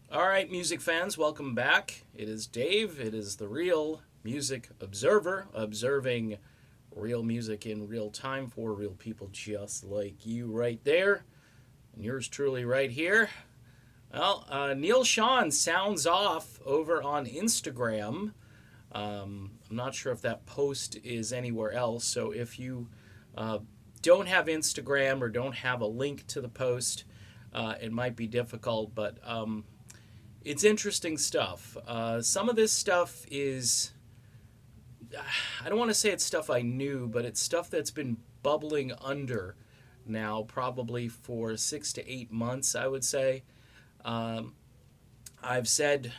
All right, music fans, welcome back. It is Dave. It is the Real Music Observer, observing real music in real time for real people just like you right there, and yours truly right here. Well, Neal Schon sounds off over on Instagram. I'm not sure if that post is anywhere else, so if you uh, don't have Instagram or don't have a link to the post, it might be difficult, but it's interesting stuff. Some of this stuff is, I don't want to say it's stuff I knew, but it's stuff that's been bubbling under now, probably for 6 to 8 months, I would say. Um, I've said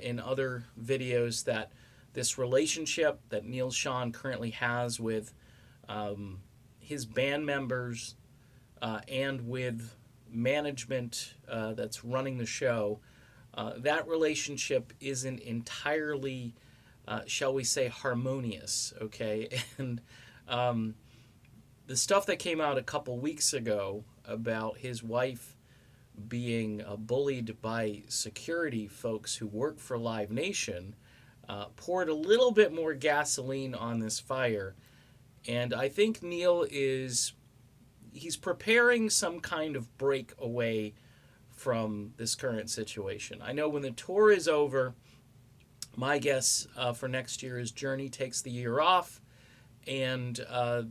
in other videos that this relationship that Neal Schon currently has with um, his band members and with management that's running the show, that relationship isn't entirely, shall we say, harmonious. Okay, and um, the stuff that came out a couple weeks ago about his wife being bullied by security folks who work for Live Nation poured a little bit more gasoline on this fire. And I think Neal is he's preparing some kind of break away from this current situation. I know when the tour is over, my guess for next year is Journey takes the year off, and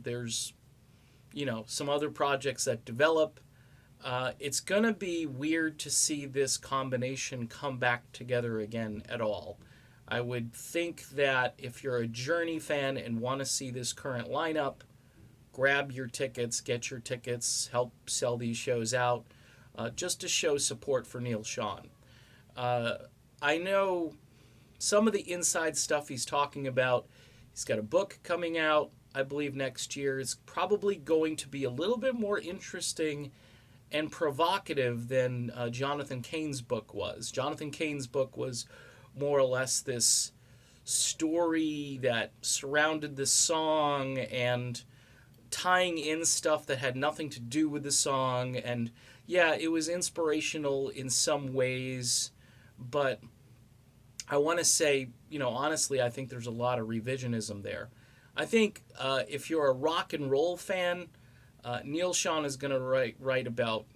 there's some other projects that develop. It's gonna be weird to see this combination come back together again at all. I would think that if you're a Journey fan and want to see this current lineup, grab your tickets, get your tickets, help sell these shows out, just to show support for Neal Schon. Uh, I know some of the inside stuff he's talking about. He's got a book coming out, I believe, next year. It's probably going to be a little bit more interesting and provocative than Jonathan Cain's book was. Jonathan Cain's book was more or less this story that surrounded the song and tying in stuff that had nothing to do with the song. And yeah, it was inspirational in some ways, but I want to say, honestly, I think there's a lot of revisionism there. I think if you're a rock and roll fan, Neal Schon is going to write about,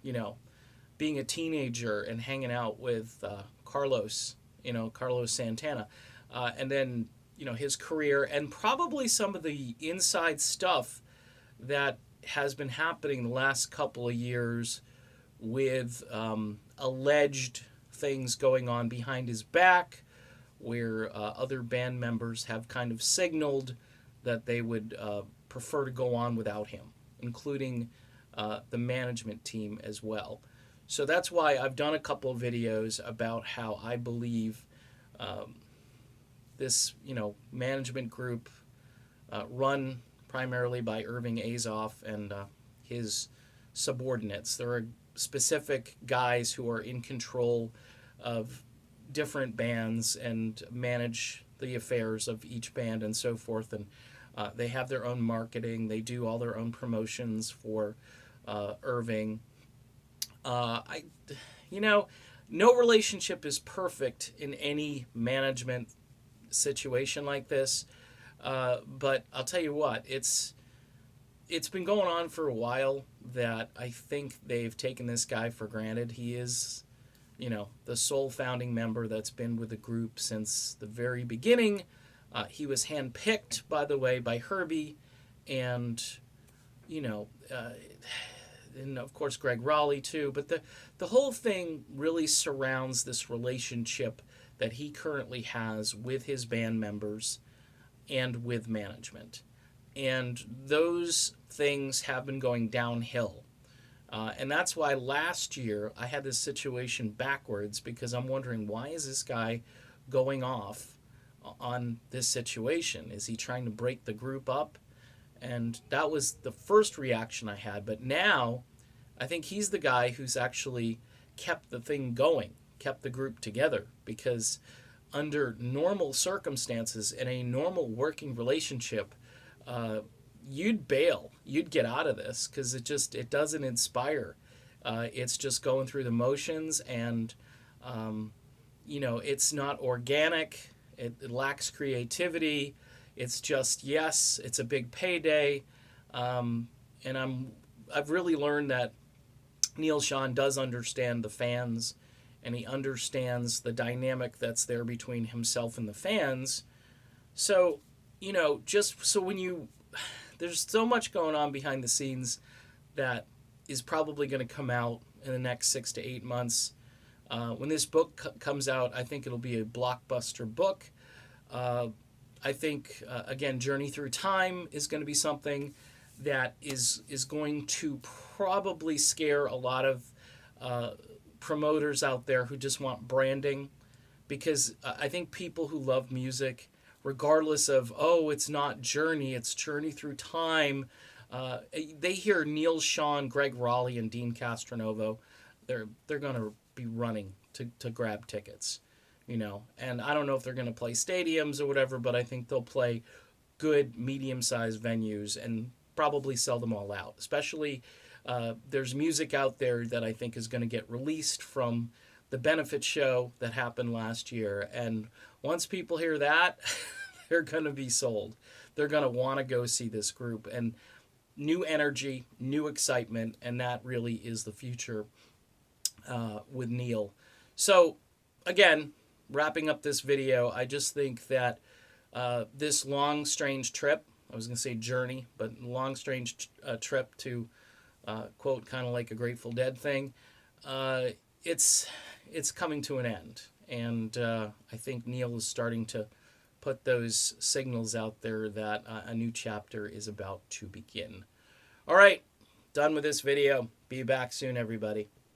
you know, being a teenager and hanging out with Carlos Santana, and then his career and probably some of the inside stuff that has been happening the last couple of years with alleged things going on behind his back, where other band members have kind of signaled that they would prefer to go on without him, including the management team as well. So that's why I've done a couple of videos about how I believe this, management group run primarily by Irving Azoff and his subordinates. There are specific guys who are in control of different bands and manage the affairs of each band and so forth. And they have their own marketing. They do all their own promotions for Irving. I, no relationship is perfect in any management situation like this. But I'll tell you what, it's been going on for a while that I think they've taken this guy for granted. He is, the sole founding member that's been with the group since the very beginning. He was handpicked, by the way, by Herbie, and you know, uh, and of course Greg Raleigh too. But the whole thing really surrounds this relationship that he currently has with his band members and with management, and those things have been going downhill. And that's why last year I had this situation backwards, because I'm wondering, why is this guy going off on this situation? Is he trying to break the group up? And that was the first reaction I had. But now I think he's the guy who's actually kept the thing going, kept the group together, because under normal circumstances in a normal working relationship, you'd bail, you'd get out of this, because it doesn't inspire. It's just going through the motions, and It's not organic. It lacks creativity. It's just, yes, it's a big payday. Um, and I've really learned that Neal Schon does understand the fans, and he understands the dynamic that's there between himself and the fans. So, just so when there's so much going on behind the scenes that is probably going to come out in the next 6 to 8 months. When this book comes out, I think it'll be a blockbuster book. Uh, I think again, Journey Through Time is going to be something that is going to probably scare a lot of uh, promoters out there who just want branding, because I think people who love music, regardless of, oh, it's not Journey, it's Journey Through Time, they hear Neal Schon, Greg Raleigh, and Dean Castronovo, they're gonna be running to grab tickets, And I don't know if they're gonna play stadiums or whatever, but I think they'll play good medium-sized venues and probably sell them all out. Especially, there's music out there that I think is going to get released from the benefit show that happened last year, and once people hear that, they're going to be sold. They're going to want to go see this group, and new energy, new excitement, and that really is the future with Neal. So, again, wrapping up this video, I just think that this long, strange trip, I was going to say journey, but long, strange trip to, quote, kind of like a Grateful Dead thing, uh, it's, it's coming to an end. And I think Neal is starting to put those signals out there that a new chapter is about to begin. All right, done with this video. Be back soon, everybody.